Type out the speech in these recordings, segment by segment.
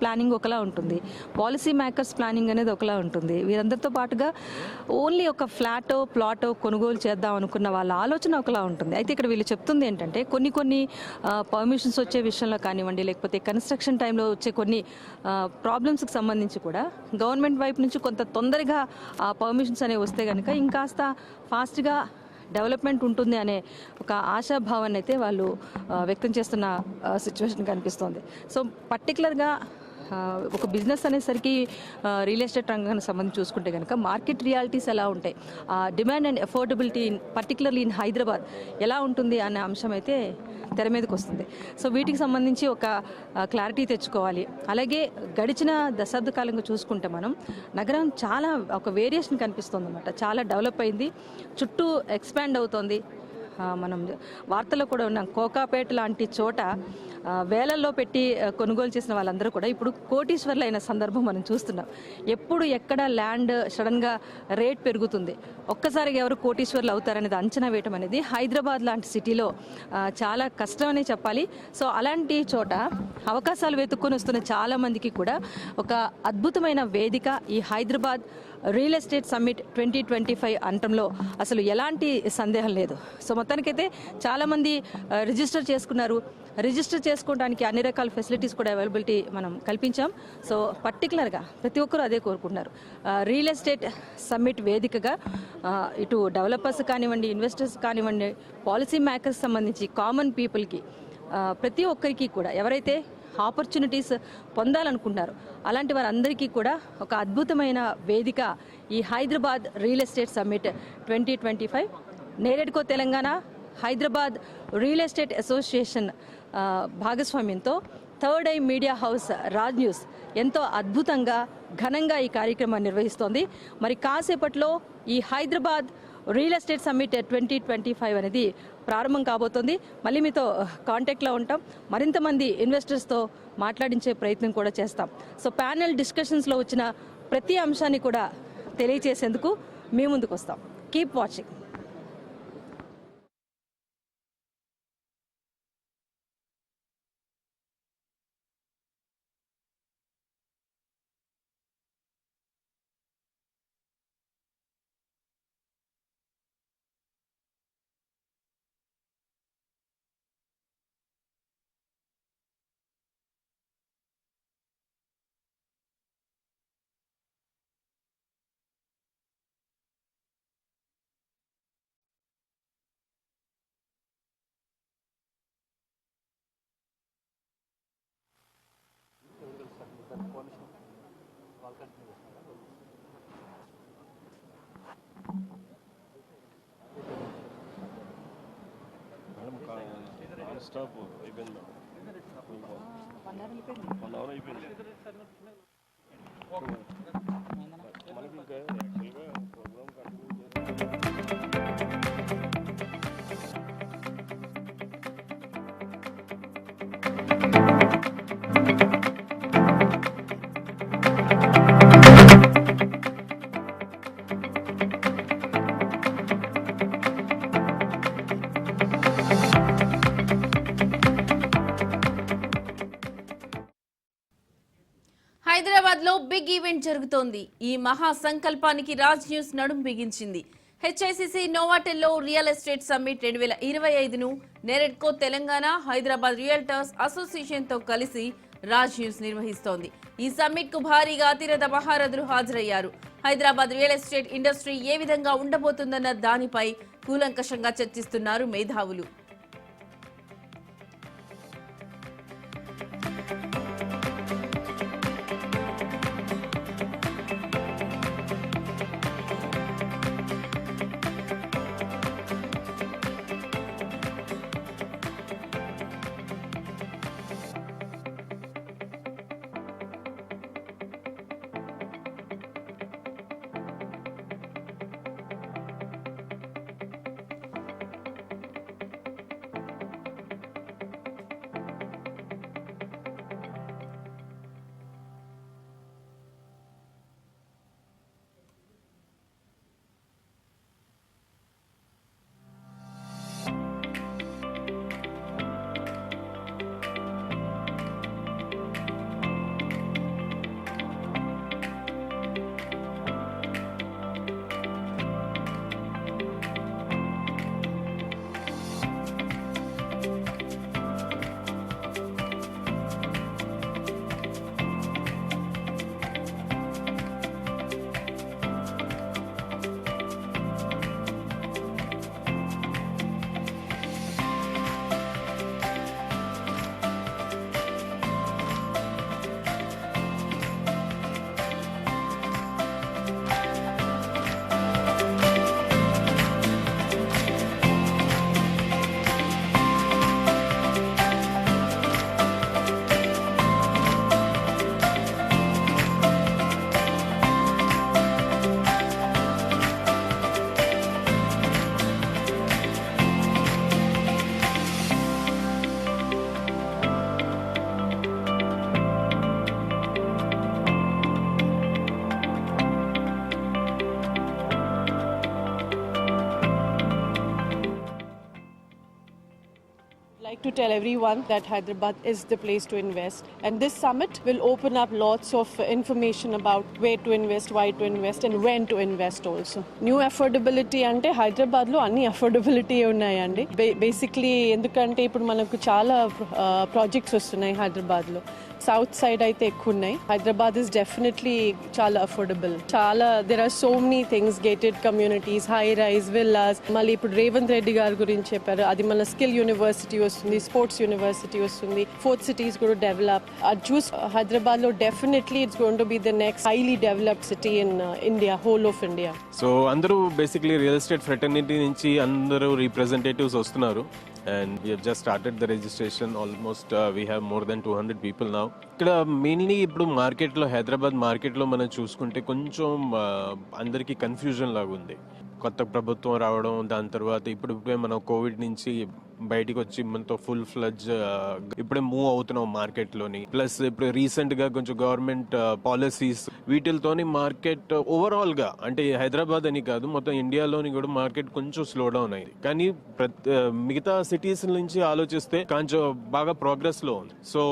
Planning ఒకలా ఉంటుంది, policy makers planning అనేది ఒకలా ఉంటుంది. వీరందరితో పాటుగా ఓన్లీ ఒక ఫ్లాటో ప్లాటో కొనుగోలు చేద్దాం అనుకున్న వాళ్ళ ఆలోచన ఒకలా ఉంటుంది. అయితే ఇక్కడ వీళ్ళు చెప్తుంది ఏంటంటే కొన్ని పర్మిషన్స్ వచ్చే విషయంలో కానివ్వండి, లేకపోతే కన్స్ట్రక్షన్ టైంలో వచ్చే కొన్ని ప్రాబ్లమ్స్కి సంబంధించి కూడా గవర్నమెంట్ వైపు నుంచి కొంత తొందరగా ఆ పర్మిషన్స్ అనేవి వస్తే కనుక ఇంకాస్త ఫాస్ట్గా డెవలప్మెంట్ ఉంటుంది అనే ఒక ఆశాభావాన్ని అయితే వాళ్ళు వ్యక్తం చేస్తున్న సిచ్యువేషన్ కనిపిస్తోంది. సో పర్టికులర్గా ఒక బిజినెస్ అనేసరికి రియల్ ఎస్టేట్ రంగానికి సంబంధించి చూసుకుంటే కనుక మార్కెట్ రియాలిటీస్ ఎలా ఉంటాయి, demand and affordability particularly in Hyderabad ఎలా ఉంటుంది అనే అంశం అయితే తెర మీదకి వస్తుంది. సో వీటికి సంబంధించి ఒక క్లారిటీ తెచ్చుకోవాలి. అలాగే గడిచిన దశాబ్ద కాలంగా చూసుకుంటే మనం నగరం చాలా ఒక వేరియేషన్ కనిపిస్తుంది అన్నమాట. చాలా డెవలప్ అయింది, చుట్టూ ఎక్స్పాండ్ అవుతోంది. మనం వార్తల్లో కూడా ఉన్నాం, కోకాపేట లాంటి చోట వేలల్లో పెట్టి కొనుగోలు చేసిన వాళ్ళందరూ కూడా ఇప్పుడు కోటీశ్వర్లు అయిన సందర్భం మనం చూస్తున్నాం. ఎప్పుడు ఎక్కడ ల్యాండ్ సడన్గా రేట్ పెరుగుతుంది, ఒక్కసారిగా ఎవరు కోటీశ్వర్లు అవుతారనేది అంచనా వేయటం అనేది హైదరాబాద్ లాంటి సిటీలో చాలా కష్టమనే చెప్పాలి. సో అలాంటి చోట అవకాశాలు వెతుక్కొని వస్తున్న చాలామందికి కూడా ఒక అద్భుతమైన వేదిక ఈ హైదరాబాద్ రియల్ ఎస్టేట్ సమ్మిట్ 2025 అనటంలో అసలు ఎలాంటి సందేహం లేదు. సో మొత్తానికైతే చాలామంది రిజిస్టర్ చేసుకున్నారు. రిజిస్టర్ చేసుకోవడానికి అన్ని రకాల ఫెసిలిటీస్ కూడా అవైలబిలిటీ మనం కల్పించాం. సో పర్టికులర్గా ప్రతి ఒక్కరూ అదే కోరుకుంటున్నారు. రియల్ ఎస్టేట్ సమ్మిట్ వేదికగా ఇటు డెవలపర్స్ కానివ్వండి, ఇన్వెస్టర్స్ కానివ్వండి, పాలసీ మేకర్స్ సంబంధించి కామన్ పీపుల్కి ప్రతి ఒక్కరికి కూడా ఎవరైతే ఆపర్చునిటీస్ పొందాలనుకుంటున్నారు అలాంటి వారందరికీ కూడా ఒక అద్భుతమైన వేదిక ఈ Hyderabad real estate summit 2025. NAREDCO Telangana, Hyderabad real estate association భాగస్వామ్యంతో third eye media house, Raj news ఎంతో అద్భుతంగా ఘనంగా ఈ కార్యక్రమాన్ని నిర్వహిస్తోంది. మరి కాసేపట్లో ఈ హైదరాబాద్ రియల్ ఎస్టేట్ సమ్మిట్ 2025 అనేది ప్రారంభం కాబోతోంది. మళ్ళీ మీతో కాంటాక్ట్లో ఉంటాం, మరింత మంది ఇన్వెస్టర్స్తో మాట్లాడించే ప్రయత్నం కూడా చేస్తాం. సో ప్యానెల్ డిస్కషన్స్లో వచ్చిన ప్రతి అంశాన్ని కూడా తెలియచేసేందుకు మీ ముందుకు వస్తాం. Keep watching. స్టాప్ అయిపోయింది. 1 అవర్ అయిపోయింది. మనకి ఇంకా యాక్చువల్గా ప్రోగ్రామ్ కంటిన్యూ హైదరాబాద్ లో బిగ్ ఈవెంట్ జరుగుతోంది. ఈ మహా సంకల్పానికి రాజ్ న్యూస్ నడుం బిగించింది. హెచ్ఐసిసి నోవాటెల్లో రియల్ ఎస్టేట్ సమ్మిట్ 2025ను నేరెడ్కో తెలంగాణ, హైదరాబాద్ రియల్టర్స్ అసోసియేషన్ తో కలిసి రాజ్ న్యూస్ నిర్వహిస్తోంది. ఈ సమ్మిట్ కు భారీగా అతిరథ మహారథులు హాజరయ్యారు. హైదరాబాద్ రియల్ ఎస్టేట్ ఇండస్ట్రీ ఏ విధంగా ఉండబోతుందన్న దానిపై కూలంకషంగా చర్చిస్తున్నారు మేధావులు. to tell everyone that Hyderabad is the place to invest. And this summit will open up lots of information about where to invest, why to invest, and when to invest also. New affordability ante Hyderabad lo anni affordability ఉన్నాయండి. Basically ఎందుకంటే ఇప్పుడు మనకు చాలా projects వస్తున్నాయి హైదరాబాద్ లో. South side అయితే ఎక్కువ ఉన్నాయి. హైదరాబాద్ ఇస్ డెఫినెట్లీ చాలా అఫోర్డబుల్. చాలా there are so many things, gated communities, high rise villas. మళ్ళీ ఇప్పుడు రేవంత్ రెడ్డి గారి గురించి చెప్పారు, అది మన స్కిల్ యూనివర్సిటీ వస్తుంది, స్పోర్ట్స్ యూనివర్సిటీ వస్తుంది, 4th cities కూడా డెవలప్. అది చూసి హైదరాబాద్ లో definitely it's going to be the next highly developed city in India, whole of India. So అందరూ బేసిక్లీ రియల్ ఎస్టేట్ ఫ్రెటర్నిటీ నుంచి అందరూ రిప్రజెంటేటివ్స్ వస్తున్నారు. And we have just started the registration. Almost we have more than 200 people now. ఇక్కడ mainly ఇప్పుడు మార్కెట్లో, హైదరాబాద్ మార్కెట్లో మనం చూసుకుంటే కొంచెం అందరికీ కన్ఫ్యూజన్ లాగా ఉంది. కొత్త ప్రభుత్వం రావడం, దాని తర్వాత ఇప్పుడే మనం కోవిడ్ నుంచి బయటికి వచ్చి మనతో ఫుల్ ఫ్లడ్జ్ ఇప్పుడే మూవ్ అవుతున్నాం మార్కెట్లోని. ప్లస్ ఇప్పుడు రీసెంట్గా కొంచెం గవర్నమెంట్ పాలసీస్ వీటితోని మార్కెట్ ఓవరాల్గా, అంటే హైదరాబాద్ అని కాదు మొత్తం ఇండియాలోని కూడా మార్కెట్ కొంచెం స్లో డౌన్ అయింది. కానీ మిగతా సిటీస్ నుంచి ఆలోచిస్తే కొంచెం బాగా ప్రోగ్రెస్లో ఉంది. సో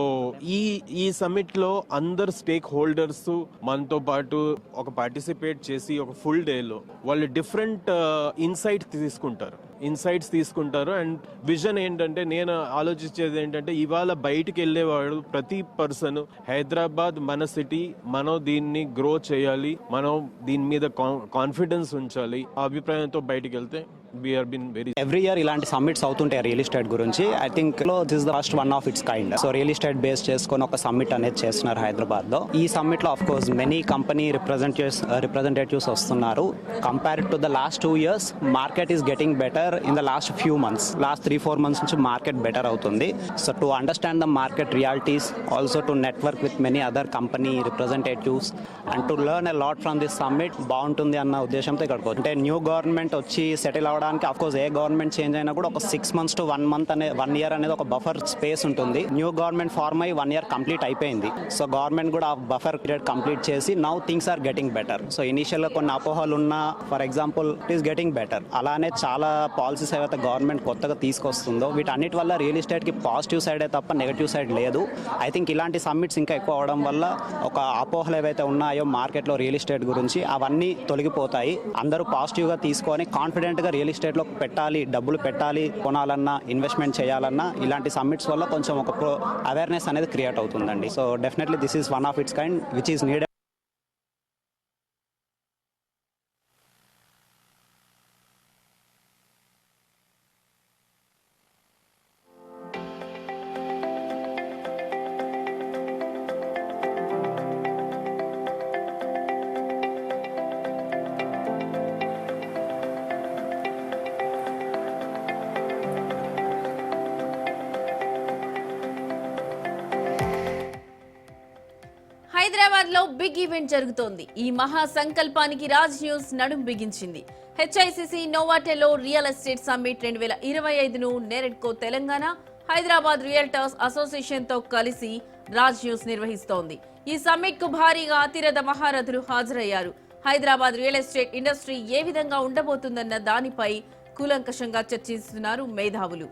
ఈ సమ్మిట్లో అందరు స్టేక్ హోల్డర్స్ మనతో పాటు ఒక పార్టిసిపేట్ చేసి ఒక ఫుల్ డేలో వాళ్ళు డిఫరెంట్ ఇన్సైట్స్ తీసుకుంటారు. అండ్ విజన్ ఏంటంటే, నేను ఆలోచించేది ఏంటంటే, ఇవాళ బయటికి వెళ్ళేవాడు ప్రతి పర్సన్ హైదరాబాద్ మన సిటీ, మనం దీన్ని గ్రో చేయాలి, మనం దీని మీద కాన్ఫిడెన్స్ ఉంచాలి, ఆ అభిప్రాయంతో బయటికి వెళ్తే ఎవ్రీ ఇయర్ ఇలాంటి సమ్మిట్స్ అవుతుంటాయి రియల్ ఎస్టేట్ గురించి. I think this the first one of it's kind. So real estate base చేసుకొని ఒక సమ్మిట్ అనేది చేస్తున్నారు హైదరాబాద్ లో. ఈ సమ్మిట్ లో of course many company representatives వస్తున్నారు. Compare to the last 2 years market is getting better. In the last few months, last 3-4 months నుంచి market better అవుతుంది. So to understand the market realities, also to network with many other company representatives and to learn a lot from this summit బాగుంటుంది అన్న ఉద్దేశంతో ఇక్కడికి అంటే new government వచ్చి settle అవడానికి of course ఏ గవర్నమెంట్ చేంజ్ అయినా కూడా ఒక 6 months to 1 year అనేది ఒక బఫర్ స్పేస్ ఉంటుంది. న్యూ గవర్నమెంట్ ఫార్మ్ అయ్యి 1 year కంప్లీట్ అయిపోయింది. సో గవర్నమెంట్ కూడా ఆ బఫర్ పీరియడ్ కంప్లీట్ చేసి now things are getting better. So initial గా కొన్ని అపోహలు ఉన్నా, for example it is getting better. అలానే చాలా పాలసీస్ ఏవైతే గవర్నమెంట్ కొత్తగా తీసుకొస్తుందో వీటన్నిటి వల్ల రియల్ ఎస్టేట్ కి పాజిటివ్ సైడే తప్ప నెగటివ్ సైడ్ లేదు. ఐ థింక్ ఇలాంటి సమ్మిట్స్ ఇంకా ఎక్కువ అవడం వల్ల ఒక అపోహలు ఏవైతే ఉన్నాయో మార్కెట్లో రియల్ ఎస్టేట్ గురించి అవన్నీ తొలగిపోతాయి. అందరూ పాజిటివ్ గా తీసుకొని కాన్ఫిడెంట్ గా రియల్ ఎస్టేట్ లో పెట్టాలి, డబ్బులు పెట్టాలి, కొనాలన్నా, ఇన్వెస్ట్మెంట్ చేయాలన్నా ఇలాంటి సమ్మిట్స్ వల్ల కొంచెం ఒక అవేర్నెస్ అనేది క్రియేట్ అవుతుందండి. So definitely this is one of it's kind which is needed. Hyderabad లో బిగ్ ఈవెంట్ జరుగుతోంది. ఈ మహా సంకల్పానికి రాజ్ న్యూస్ నడుం బిగించింది. హెచ్ఐసిసి నోవాటెలో రియల్ ఎస్టేట్ సమ్మిట్ 2025ను నేరెడ్కో తెలంగాణ, హైదరాబాద్ రియల్టర్స్ అసోసియేషన్ తో కలిసి రాజ్ న్యూస్ నిర్వహిస్తోంది. ఈ సమ్మిట్ కు భారీగా అతిరథ మహారథులు హాజరయ్యారు. హైదరాబాద్ రియల్ ఎస్టేట్ ఇండస్ట్రీ ఏ విధంగా ఉండబోతుందన్న దానిపై కూలంకషంగా చర్చిస్తున్నారు మేధావులు.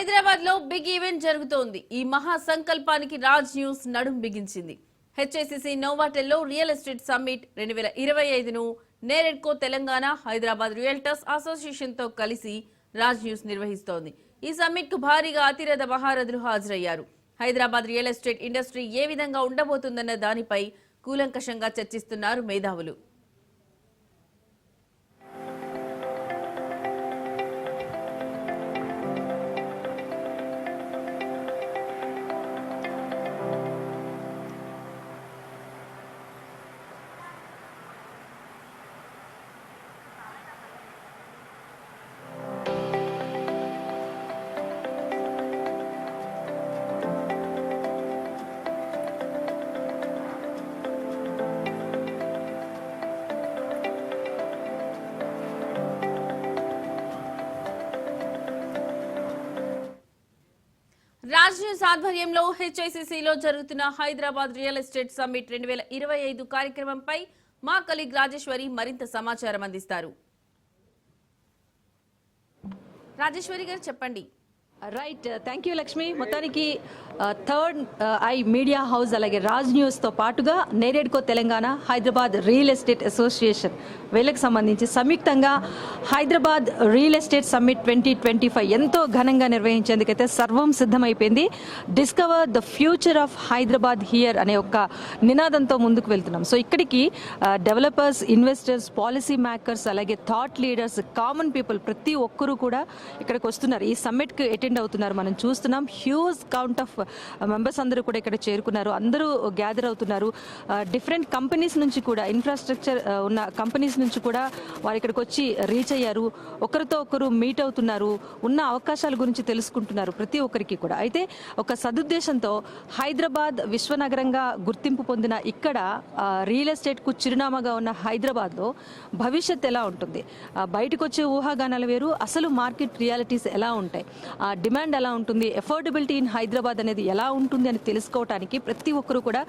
హైదరాబాద్ లో బిగ్ ఈవెంట్ జరుగుతోంది. ఈ మహా సంకల్పానికి రాజ్ న్యూస్ నడుం బిగించింది. హెచ్ఐసిసి నోవాటెల్లో రియల్ ఎస్టేట్ సమ్మిట్ 2025ను నేరెడ్కో తెలంగాణ హైదరాబాద్ రియల్టర్స్ అసోసియేషన్ తో కలిసి రాజ్ న్యూస్ నిర్వహిస్తోంది. ఈ సమ్మిట్ కు భారీగా అతిరథ మహారథులు హాజరయ్యారు. హైదరాబాద్ రియల్ ఎస్టేట్ ఇండస్ట్రీ ఏ విధంగా ఉండబోతుందన్న దానిపై కూలంకషంగా చర్చిస్తున్నారు మేధావులు. రాజ్ న్యూస్ ఆధ్వర్యంలో హెచ్ఐసిసిలో జరుగుతున్న హైదరాబాద్ రియల్ ఎస్టేట్ సమ్మిట్ 2025 కార్యక్రమంపై మా కలీగ్ రాజేశ్వరి మరింత సమాచారం అందిస్తారు. రాజేశ్వరి గారు చెప్పండి. Right, thank you Lakshmi. మొత్తానికి థర్డ్ ఐ మీడియా హౌస్ అలాగే రాజ్ న్యూస్తో పాటుగా NAREDCO Telangana Hyderabad real estate association వీళ్ళకి సంబంధించి సంయుక్తంగా హైదరాబాద్ రియల్ ఎస్టేట్ సమ్మిట్ 2025 ఎంతో ఘనంగా నిర్వహించేందుకైతే సర్వం సిద్ధమైపోయింది. Discover the future of Hyderabad here అనే ఒక నినాదంతో ముందుకు వెళ్తున్నాం. సో ఇక్కడికి డెవలపర్స్, ఇన్వెస్టర్స్, పాలసీ మేకర్స్ అలాగే థాట్ లీడర్స్, కామన్ పీపుల్ ప్రతి ఒక్కరూ కూడా ఇక్కడికి వస్తున్నారు. ఈ సమ్మిట్కి అటెండ్ అవుతున్నారు. మనం చూస్తున్నాం హ్యూజ్ కౌంట్ ఆఫ్ మెంబర్స్ అందరూ కూడా ఇక్కడ చేరుకున్నారు. అందరూ గ్యాదర్ అవుతున్నారు. డిఫరెంట్ కంపెనీస్ నుంచి కూడా, ఇన్ఫ్రాస్ట్రక్చర్ ఉన్న కంపెనీస్ నుంచి కూడా వారు ఇక్కడికి వచ్చి రీచ్ అయ్యారు. ఒకరితో ఒకరు మీట్ అవుతున్నారు. ఉన్న అవకాశాల గురించి తెలుసుకుంటున్నారు ప్రతి ఒక్కరికి కూడా. అయితే ఒక సదుద్దేశంతో హైదరాబాద్ విశ్వనగరంగా గుర్తింపు పొందిన ఇక్కడ రియల్ ఎస్టేట్కు చిరునామాగా ఉన్న హైదరాబాద్లో భవిష్యత్ ఎలా ఉంటుంది, బయటకు వచ్చే ఊహాగానాలు వేరు, అసలు మార్కెట్ రియాలిటీస్ ఎలా ఉంటాయి, డిమాండ్ ఎలా ఉంటుంది, ఎఫోర్డబిలిటీ ఇన్ హైదరాబాద్ అనేది ఎలా ఉంటుంది అని తెలుసుకోవడానికి ప్రతి ఒక్కరు కూడా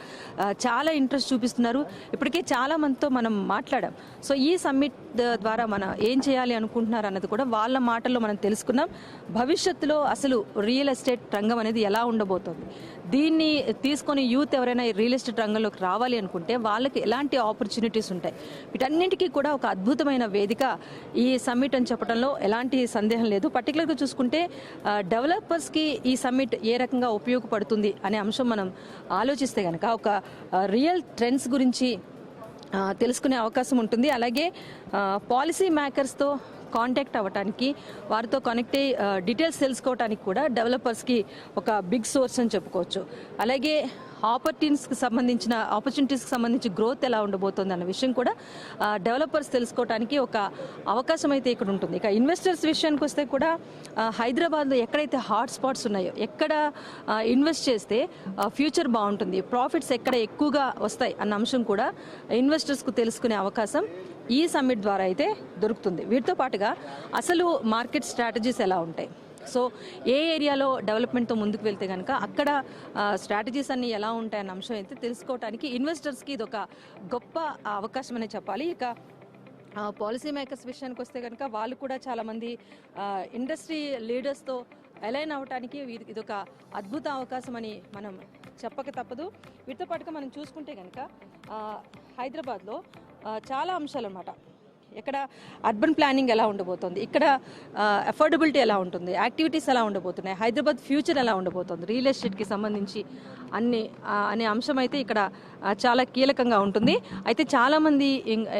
చాలా ఇంట్రెస్ట్ చూపిస్తున్నారు. ఇప్పటికే చాలా మందితో మనం మాట్లాడాం. సో ఈ సమ్మిట్ ద్వారా మనం ఏం చేయాలి అనుకుంటున్నారు అన్నది కూడా వాళ్ళ మాటల్లో మనం తెలుసుకున్నాం. భవిష్యత్తులో అసలు రియల్ ఎస్టేట్ రంగం అనేది ఎలా ఉండబోతోంది, దీన్ని తీసుకొని యూత్ ఎవరైనా రియల్ ఎస్టేట్ రంగంలోకి రావాలి అనుకుంటే వాళ్ళకి ఎలాంటి ఆపర్చునిటీస్ ఉంటాయి, వీటన్నింటికీ కూడా ఒక అద్భుతమైన వేదిక ఈ సమ్మిట్ అని చెప్పడంలో ఎలాంటి సందేహం లేదు. పర్టికులర్గా చూసుకుంటే డెవలపర్స్కి ఈ సమ్మిట్ ఏ రకంగా ఉపయోగపడుతుంది అనే అంశం మనం ఆలోచిస్తే కనుక ఒక రియల్ ట్రెండ్స్ గురించి తెలుసుకునే అవకాశం ఉంటుంది. అలాగే పాలసీ మేకర్స్తో కాంటాక్ట్ అవ్వడానికి, వారితో కనెక్ట్ అయ్యి డీటెయిల్స్ తెలుసుకోవడానికి కూడా డెవలపర్స్కి ఒక బిగ్ సోర్స్ అని చెప్పుకోవచ్చు. అలాగే ఆపర్చునిటీస్కి సంబంధించి గ్రోత్ ఎలా ఉండబోతోంది అన్న విషయం కూడా డెవలపర్స్ తెలుసుకోవడానికి ఒక అవకాశం అయితే ఇక్కడ ఉంటుంది. ఇక ఇన్వెస్టర్స్ విషయానికి వస్తే కూడా హైదరాబాద్లో ఎక్కడైతే హాట్ స్పాట్స్ ఉన్నాయో, ఎక్కడ ఇన్వెస్ట్ చేస్తే ఫ్యూచర్ బాగుంటుంది, ప్రాఫిట్స్ ఎక్కడ ఎక్కువగా వస్తాయి అన్న అంశం కూడా ఇన్వెస్టర్స్కు తెలుసుకునే అవకాశం ఈ సమ్మిట్ ద్వారా అయితే దొరుకుతుంది. వీటితో పాటుగా అసలు మార్కెట్ స్ట్రాటజీస్ ఎలా ఉంటాయి, సో ఏ ఏరియాలో డెవలప్మెంట్తో ముందుకు వెళ్తే కనుక అక్కడ స్ట్రాటజీస్ అన్నీ ఎలా ఉంటాయన్న అంశం అయితే తెలుసుకోవడానికి ఇన్వెస్టర్స్కి ఇది ఒక గొప్ప అవకాశం అనే చెప్పాలి. ఇక పాలసీ మేకర్స్ విషయానికి వస్తే కనుక వాళ్ళు కూడా చాలామంది ఇండస్ట్రీ లీడర్స్తో అలైన్ అవ్వడానికి ఇది ఒక అద్భుత అవకాశం అని మనం చెప్పక తప్పదు. వీటితో పాటుగా మనం చూసుకుంటే కనుక హైదరాబాద్లో చాలా అంశాలు అన్నమాట. ఇక్కడ అర్బన్ ప్లానింగ్ ఎలా ఉండబోతుంది, ఇక్కడ అఫోర్డబిలిటీ ఎలా ఉంటుంది, యాక్టివిటీస్ ఎలా ఉండబోతున్నాయి, హైదరాబాద్ ఫ్యూచర్ ఎలా ఉండబోతుంది, రియల్ ఎస్టేట్కి సంబంధించి అనే అంశం అయితే ఇక్కడ చాలా కీలకంగా ఉంటుంది. అయితే చాలామంది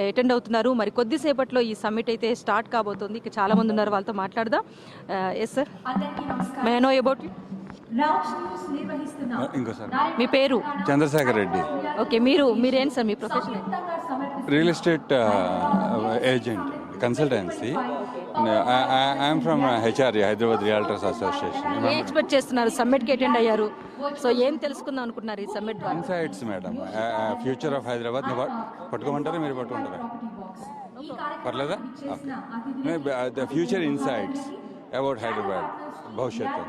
అటెండ్ అవుతున్నారు. మరి కొద్దిసేపట్లో ఈ సమ్మిట్ అయితే స్టార్ట్ కాబోతుంది. ఇక చాలామంది ఉన్నారు, వాళ్ళతో మాట్లాడదాం. Yes sir, may I know about you? మీ పేరు? చంద్రశేఖర్ రెడ్డి. ఓకే, మీరేంటి సార్, మీ profession? Real estate agent, consultancy. I'm from HRA, Hyderabad realtors association. ఏం ఎక్స్పెక్ట్ చేస్తున్నారు? సమ్మిట్కి అటెండ్ అయ్యారు, సో ఏం తెలుసుకుందాం అనుకున్నారు ఈ సమ్మిట్ ద్వారా? Insights madam, future of Hyderabad. పట్టుకోమంటారా, మీరు పట్టుకుంటారా? పర్లేదా? The future insights about Hyderabad భవిష్యత్తు.